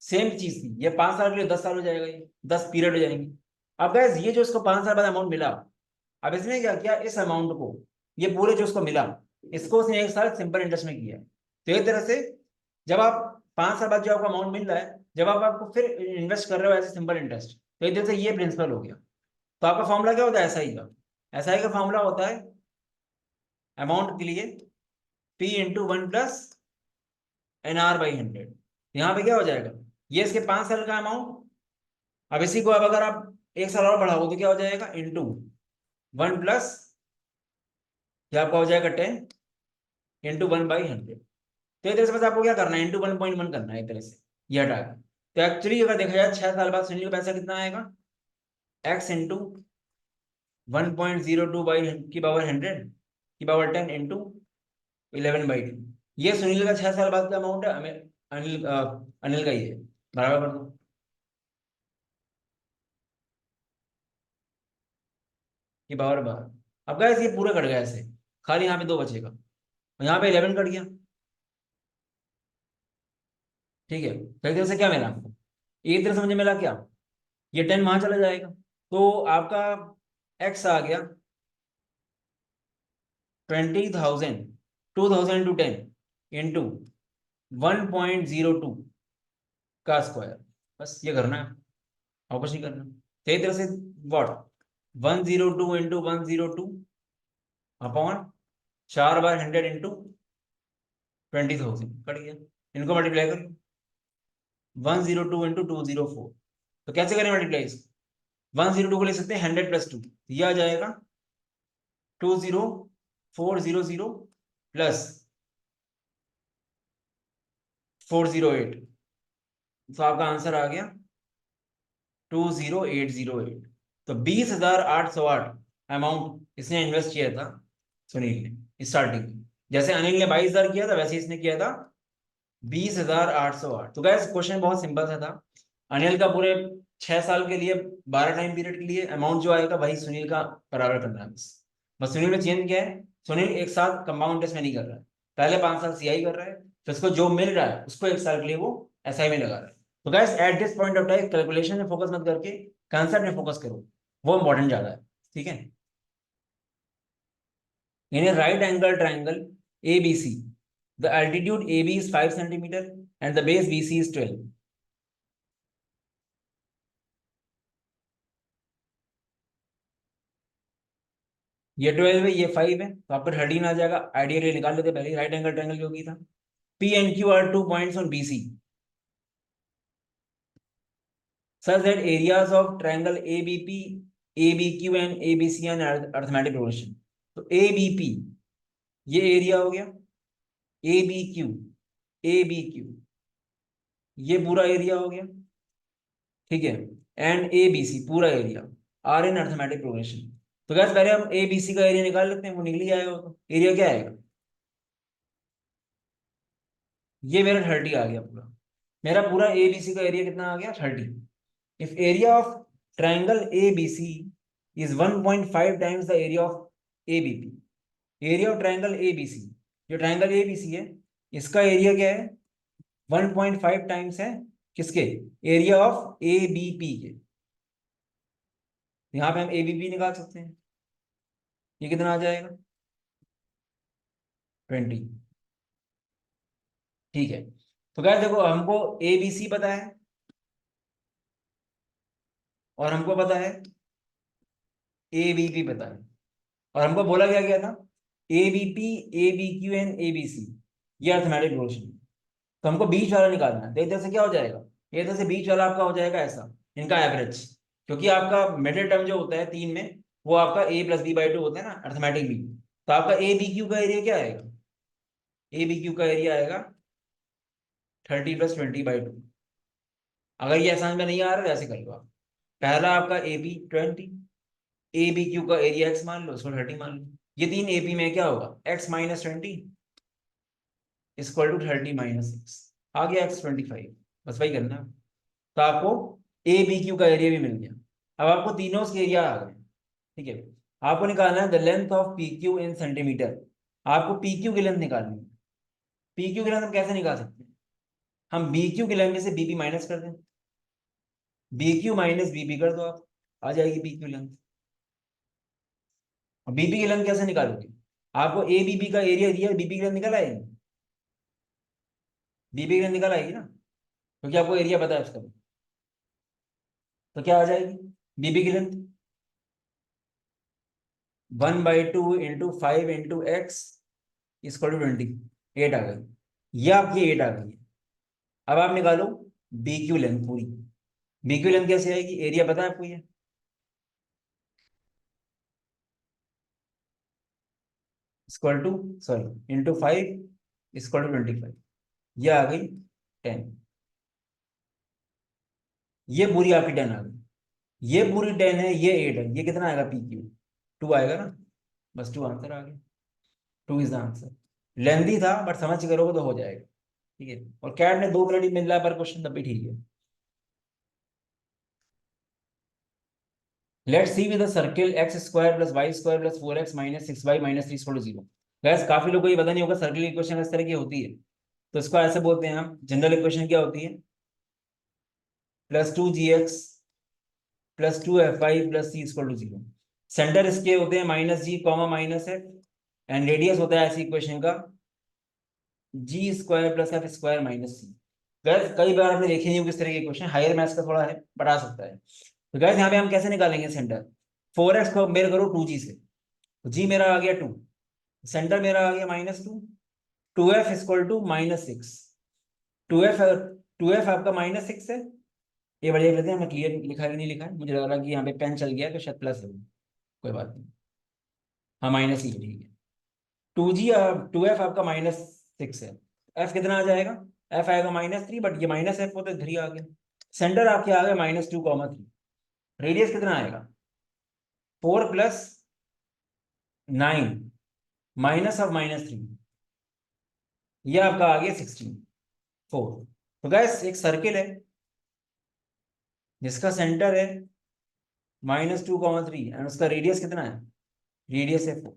सेम चीज थी, ये 5 साल के लिए 10 साल हो जाएगा, ये 10 पीरियड हो जाएंगे। अब गैस ये जो इसको 5 साल बाद अमाउंट मिला, अब इसने क्या किया, इस अमाउंट को, ये पूरे जो उसको मिला, इसको उसने 1 साल सिंपल इंटरेस्ट में किया है। तो एक तरह से जब आप 5 साल बाद जो आपको अमाउंट मिल रहा है, जब आप आपको फिर इन्वेस्ट कर रहे हो एज सिंपल इंटरेस्ट, तो एक तरह से ये प्रिंसिपल हो गया। तो आपका फॉर्मूला क्या होता है, एसआई का, एसआई का फॉर्मूला होता है अमाउंट के लिए पी इंटू 1 प्लस NR/100। यहाँ पे क्या हो जाएगा, ये इसके 5 साल का अमाउंट, अब इसी को अब अगर आप 1 साल और बढ़ाओ तो क्या हो जाएगा, इंटू 1 प्लस, ये आपका हो जाएगा 10 इंटू 1/100। तो एक तरह से बस आपको क्या करना है, इंटू 1.1 करना है एक तरह से, ये हटा के। तो एक्चुअली अगर देखा जाए 6 साल बाद सुनील का पैसा कितना आएगा, एक्स इंटू 1.02 बाई की पावर 100 की पावर 10 इंटू 11/2। ये सुनील का 6 साल बाद का अमाउंट है, हमें अनिल का ही है, बराबर कर दो की पावर 12। अब गाइस ये पूरा कट गया ऐसे, खाली यहाँ पे 2 बचेगा, और यहाँ पे 11 कट गया, ठीक है। तो एक तरह से क्या मिला आपको, एक तरह से मुझे मिला क्या, ये 10 वहां चला जाएगा, तो आपका एक्स आ गया 20,000, 2,000 टू 10 इंटू 1.02 का स्क्वायर, बस ये करना है और कुछ नहीं करना। तो एक तरह से what, 102 into 102 upon 4/100 into 20,000 cut गया, इनको मल्टीप्लाई कर, 102 इंटू 204। तो कैसे करें मल्टीप्लाई इसको, 102 को ले सकते हैं 100 + 2, ये आ जाएगा 20400 प्लस 408। तो आपका आंसर आ गया 20808। तो 20,808 अमाउंट इसने इन्वेस्ट किया था सुनील ने स्टार्टिंग में, जैसे अनिल ने 22,000 किया था वैसे इसने किया था 20,808। तो गैस क्वेश्चन बहुत सिंपल सा था, अनिल का पूरे 6 साल के लिए 12 टाइम पीरियड के लिए अमाउंट जो आएगा वही सुनील का बराबर करना है, बस बस सुनील में चेंज क्या है, सुनील एक साथ कंपाउंड इंटरेस्ट में नहीं कर रहा है, पहले 5 साल सीआई कर रहा है, फिर उसको जो मिल रहा है उसको 1 साल के लिए वो एसआई में लगा रहा है। तो gas at this point of time calculation में फोकस मत करके कंसेप्ट में फोकस करो, वो इंपॉर्टेंट ज्यादा है, ठीक है। In a right angle triangle ABC, the altitude AB is 5 centimeter and the base BC is 12. ये 12 है, ये 5 है, तो आपका 13 आ जाएगा। आइडियली निकाल लेते पहले, राइट एंगल ट्रायंगल जो की था। P and Q are 2 points on BC such that areas of triangle ABP, ABQ and ABC are arithmetic progression. तो ABP ये एरिया हो गया, ABQ, ABQ ये पूरा एरिया हो गया, ठीक है, एंड ABC पूरा area are in arithmetic progression. तो गैस पहले हम ABC का एरिया निकाल लेते हैं, वो निकल ही आएगा, तो एरिया क्या आएगा, ये मेरा 30 आ गया पूरा, मेरा पूरा ABC का एरिया कितना आ गया 30। If area of triangle ABC is 1.5 times the area of ABP, area of triangle ABC, जो ट्राइंगल ABC है इसका एरिया क्या है, 1.5 टाइम्स है किसके, एरिया ऑफ ABP के। यहाँ पे हम ABP निकाल सकते हैं, ये कितना आ जाएगा 20, ठीक है। तो गाइस देखो हमको ABC पता है और हमको पता है ABP पता है, और हमको बोला क्या गया था, A B P, A B Q and A B C, ये अर्थमेटिक प्रोग्रेशन। तो हमको बीच वाला निकालना है। तो इधर से क्या हो जाएगा, इधर से बीच वाला आपका हो जाएगा ऐसा, इनका एवरेज। क्योंकि आपका मिडिल टर्म जो होता है तीन में, वो आपका ए प्लस बी बाई टू होता है ना, अर्थमेटिक बी। तो आपका ए बी क्यू का एरिया क्या आएगा, ए बी क्यू का एरिया आएगा 30 + 20/2। अगर ये आसान में नहीं आ रहा है ऐसे कर लो आप। पहला आपका A B 20, A B Q का एरिया एक्स मान लो, उसको 30 मान लो। ये तीन ए पी में क्या होगा, x - 20 = 30 - 6, आ गया x 25। बस वही करना है। तो आपको ए बी क्यू का एरिया भी मिल गया। अब आपको तीनों के एरिया आ गए। ठीक है, आपको निकालना है the length of P Q in centimetre. आपको पी क्यू की लेंथ निकालनी है। पी क्यू की लेंथ हम कैसे निकाल सकते हैं, हम बी क्यू की लेंथ में से बी पी माइनस कर दें। B Q minus B P कर दो आप, आ जाएगी बी क्यू लेंथ। और बीपी की लेंथ कैसे निकालोगे, आपको ए बीबी का एरिया दिया, बीपी की लेंथ निकल आएगी, बीपी की लेंथ निकल आएगी ना, क्योंकि आपको एरिया पता है उसका। तो क्या आ जाएगी बीबी की लेंथ, 1/2 × 5 × x = 20, 8 आ गई। ये आपकी 8 आ गई है। अब आप निकालो बी क्यू लेंथ पूरी। बी क्यू लेंथ कैसे आएगी, एरिया पता है आपको, ये इक्वल टू, सॉरी, इंटू 5 = 25, ये आ गई 10। ये पूरी आपकी 10 आ गई। ये पूरी 10 है, ये 8 है, ये कितना आएगा पी क्यू, 2 आएगा ना। बस 2 आंसर आ गया, 2 इज द आंसर। लेंदी था बट समझ के करोगे तो हो जाएगा। ठीक है, और कैट ने 2 मिनट ही मिल रहा है पर क्वेश्चन, तब भी ठीक है। Let's see with the circle x² + y² + 4x - 6y - 3 = 0। Gas काफी लोगों को ये पता नहीं होगा, सर्किल इक्वेशन इस तरह की होती है। तो इसको ऐसे बोलते हैं हम, जनरल इक्वेशन क्या होती है, +2gx +2fy + c = 0। सेंटर इसके होते हैं -g, -f, एंड रेडियस होता है ऐसी इक्वेशन का g² + f² - c। गैस कई बार आपने देखे नहीं होंगे इस तरह के क्वेश्चन, हायर मैथ्स का थोड़ा है, बढ़ा सकता है। तो गैस यहाँ पे हम कैसे निकालेंगे सेंटर, 4x को मेरे करो 2g से, तो g मेरा आ गया 2, सेंटर मेरा आ गया -2, 2f = -6, 2f, 2f आपका -6 है। ये बढ़िया कहते हैं, हमें क्लियर लिखा है कि नहीं लिखा है, मुझे लग रहा है कि यहाँ पे पेन चल गया तो शायद प्लस है, कोई बात नहीं। हाँ माइनस ही है, ठीक है। 2g, 2f आपका -6 है, f कितना आ जाएगा, f आएगा -3, बट ये -f हो तो 3 आ गया। सेंटर आपके आ गया -2, 3। रेडियस कितना आएगा, 4 + 9 -3, ये आपका आ गया 16, 4। तो गैस एक सर्किल है जिसका सेंटर है -2, 3, एंड उसका रेडियस कितना है, रेडियस है 4।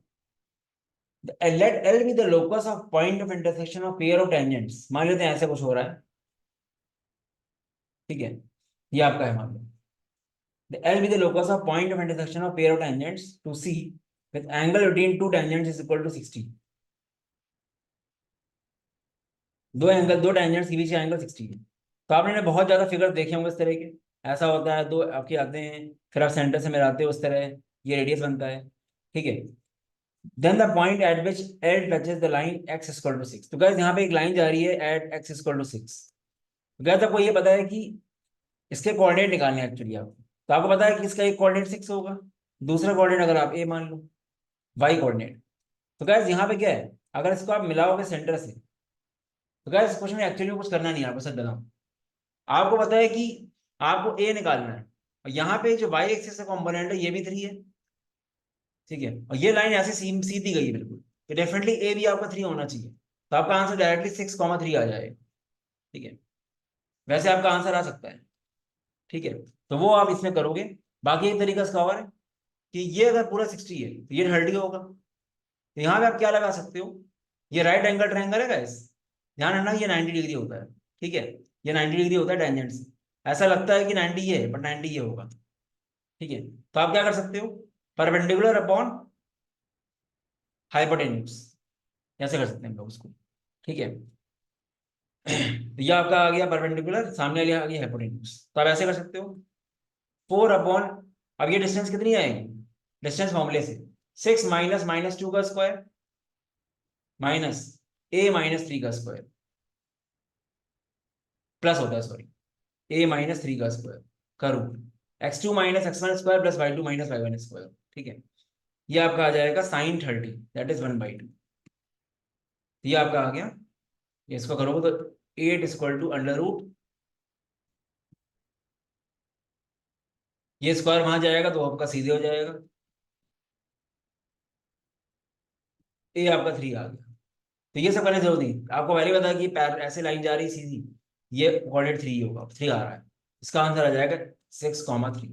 Let L be the locus of point of intersection of pair of tangents। मान लेते हैं ऐसे कुछ हो रहा है, ठीक है, ये आपका है मान लो। The L be the locus of point of intersection of pair of tangents to C with angle between two tangents is equal to 60। दो टेंजेंट्स के बीच का एंगल 60 है। तो आपने बहुत ज्यादा फिगर देखे होंगे इस तरह के, ऐसा होता है, दो आपके आते हैं, फिर आप सेंटर से मिलाते हो उस तरह, ये रेडियस बनता है। ठीक है, then the point at which L touches the line x = 6। तो गाइस यहाँ पे एक लाइन जा रही है एट x = 6। गाइस आपको ये पता है कि इसके कोऑर्डिनेट निकालने हैं एक्चुअली आपको। तो आपको पता है कि इसका एक कोऑर्डिनेट 6 होगा, दूसरा कोऑर्डिनेट अगर आप a मान लो, y कोऑर्डिनेट। तो गाइस यहाँ पे क्या है, अगर इसको आप मिलाओगे सेंटर से, तो गाइस इस क्वेश्चन में एक्चुअली कुछ करना नहीं है, आपको सच बताऊं। आपको पता है कि आपको a निकालना है, और यहाँ पे जो y एक्सिस का कंपोनेंट है ये भी 3 है। ठीक है, और ये लाइन ऐसे सीधी गई है बिल्कुल, तो डेफिनेटली a भी आपका 3 होना चाहिए। तो आपका आंसर डायरेक्टली 6, 3 आ जाएगा। ठीक है, वैसे आपका आंसर आ सकता है। ठीक है, तो वो आप इसमें करोगे। बाकी एक तरीका इसका और है कि ये अगर पूरा 60 है तो ये 30 होगा। तो यहाँ पे आप क्या लगा सकते हो, ये राइट एंगल ट्रायंगल है गाइस, ध्यान रखना ये 90 डिग्री होता है। ठीक है, ये 90 डिग्री होता है टेंजेंट से। ऐसा लगता है कि 90 ये है, बट 90 ये होगा। ठीक है, तो आप क्या कर सकते हो, परपेंडिकुलर अपॉन हाइपोटेन्यूज, ऐसे कर सकते हैं हम लोग उसको। ठीक है, तो ये आपका आ गया परपेंडिकुलर, सामने वाली आ गई हाइपोटेन्यूज, तो आप ऐसे कर सकते हो 4 अपॉन, अब ये डिस्टेंस कितनी आएगी, डिस्टेंस फॉर्मूले से 6 माइनस माइनस 2 का स्क्वायर माइनस a माइनस 3 का स्क्वायर प्लस होता है, सॉरी, a माइनस 3 का स्क्वायर करूँ x2 minus x1 square plus y2 minus y1 square. ठीक है, ये आपका आ जाएगा साइन 30, दैट इज 1/2। ये आपका आ गया, इसको करोगे तो 8 इक्वल टू अंडर रूट, ये स्क्वायर वहां जाएगा तो आपका सीधे हो जाएगा, ए आपका 3 आ गया। तो ये सब करने की जरूरत नहीं, आपको पहले बता कि पैर ऐसे लाइन जा रही सीधी, ये कोऑर्डिनेट 3 होगा, 3 आ रहा है, इसका आंसर आ जाएगा 6,3।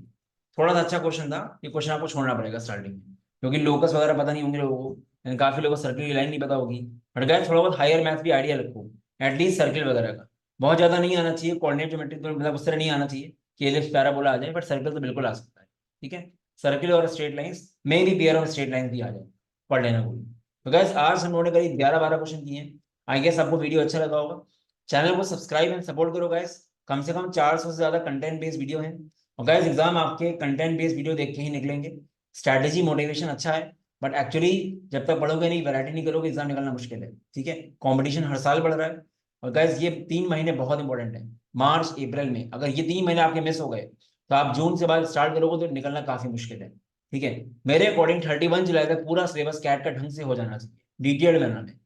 थोड़ा सा अच्छा क्वेश्चन था, ये क्वेश्चन आपको छोड़ना पड़ेगा स्टार्टिंग में, क्योंकि लोकस वगैरह पता नहीं होंगे लोगों को, यानी काफी लोगों को सर्किल की लाइन नहीं पता होगी। बट गाइस थोड़ा बहुत हायर मैथ भी आइडिया रखो, एटलीस्ट सर्किल वगैरह का। बहुत ज्यादा नहीं आना चाहिए, कोऑर्डिनेट ज्योमेट्री तो मतलब उस तरह नहीं आना चाहिए कि एलिप्स पैराबोला आ जाए, बट सर्किल तो बिल्कुल आ सकता है। ठीक है, सर्किल और स्ट्रेट लाइंस में भी, पेयर ऑफ स्ट्रेट लाइंस भी आ जाए, पढ़ लेना कोई। तो गैस आज हम लोगों ने करीब 11-12 क्वेश्चन किए हैं। आई गेस आपको वीडियो अच्छा लगा होगा। चैनल को सब्सक्राइब एंड सपोर्ट करो गैस, कम से कम 400 से ज्यादा कंटेंट बेस्ड वीडियो है। और गैस एग्जाम आपके कंटेंट बेस्ड वीडियो देख के ही निकलेंगे। स्ट्रैटेजी मोटिवेशन अच्छा है, बट एक्चुअली जब तक पढ़ोगे नहीं, वैरायटी नहीं करोगे, एग्जाम निकलना मुश्किल है। ठीक है, कंपटीशन हर साल बढ़ रहा है। और गैस ये 3 महीने बहुत इंपॉर्टेंट है, मार्च अप्रैल में, अगर ये 3 महीने आपके मिस हो गए तो आप जून से बाद स्टार्ट करोगे तो निकलना काफी मुश्किल है। ठीक है, मेरे अकॉर्डिंग 31 जुलाई तक पूरा सिलेबस कैट का ढंग से हो जाना चाहिए, डिटेल्ड मैनर में।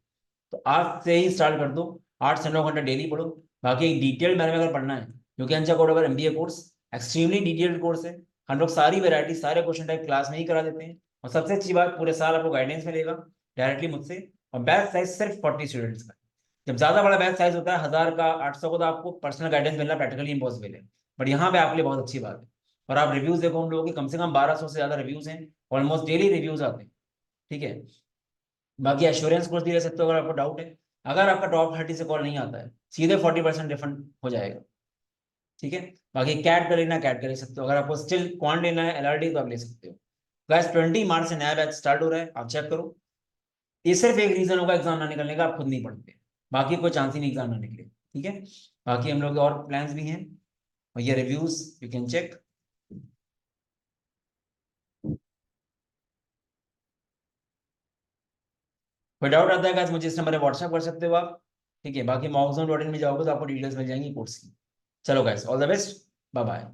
तो आज से ही स्टार्ट कर दो, 8 से 9 घंटा डेली पढ़ो। बाकी एक डिटेल्ड मैनर में अगर पढ़ना है, क्योंकि अंचा कोड अगर MBA course extremely detailed course है, हम लोग सारी वैरायटी सारे क्वेश्चन टाइप क्लास में ही करा देते हैं। और सबसे अच्छी बात, पूरे साल आपको गाइडेंस मिलेगा डायरेक्टली मुझसे। और बैच साइज सिर्फ 40 स्टूडेंट्स का। जब ज्यादा बड़ा बैच साइज होता है 1000 का 800 का, तो आपको पर्सनल गाइडेंस मिलना प्रैक्टिकली इंपॉसिबल है। बट यहाँ पे आपके लिए बहुत अच्छी बात है। और आप रिव्यूज देखो, हम लोगों के कम से कम 1200 से ज्यादा रिव्यूज हैं, ऑलमोस्ट डेली रिव्यूज आते हैं। ठीक है, बाकी एश्योरेंस कोर्स भी ले सकते हो अगर आपको डाउट है। अगर आपका टॉप 30 से कॉल नहीं आता है, सीधे 40% रिफंड हो जाएगा। ठीक है, बाकी कैट का लेना कैट का ले सकते हो, अगर आपको स्टिल क्वांट लेना है एलआरडी तो आप ले सकते हो। गाइस 20 मार्च से नया बैच स्टार्ट हो रहा है, आप चेक करो। ये सिर्फ एक रीजन होगा एग्जाम ना निकलने का, आप खुद नहीं पढ़ते, बाकी कोई चांस ही नहीं एग्जाम ना निकले। ठीक है, बाकी हम लोग के और प्लान्स भी हैं, और ये रिव्यूज यू कैन चेक। कोई डाउट आता है गाइस, मुझे इस नंबर पे व्हाट्सएप कर सकते हो आप। ठीक है, बाकी मॉक्सोन.in में जाओगे तो आपको डिटेल्स मिल जाएंगी कोर्स की। चलो guys, all the best, bye bye.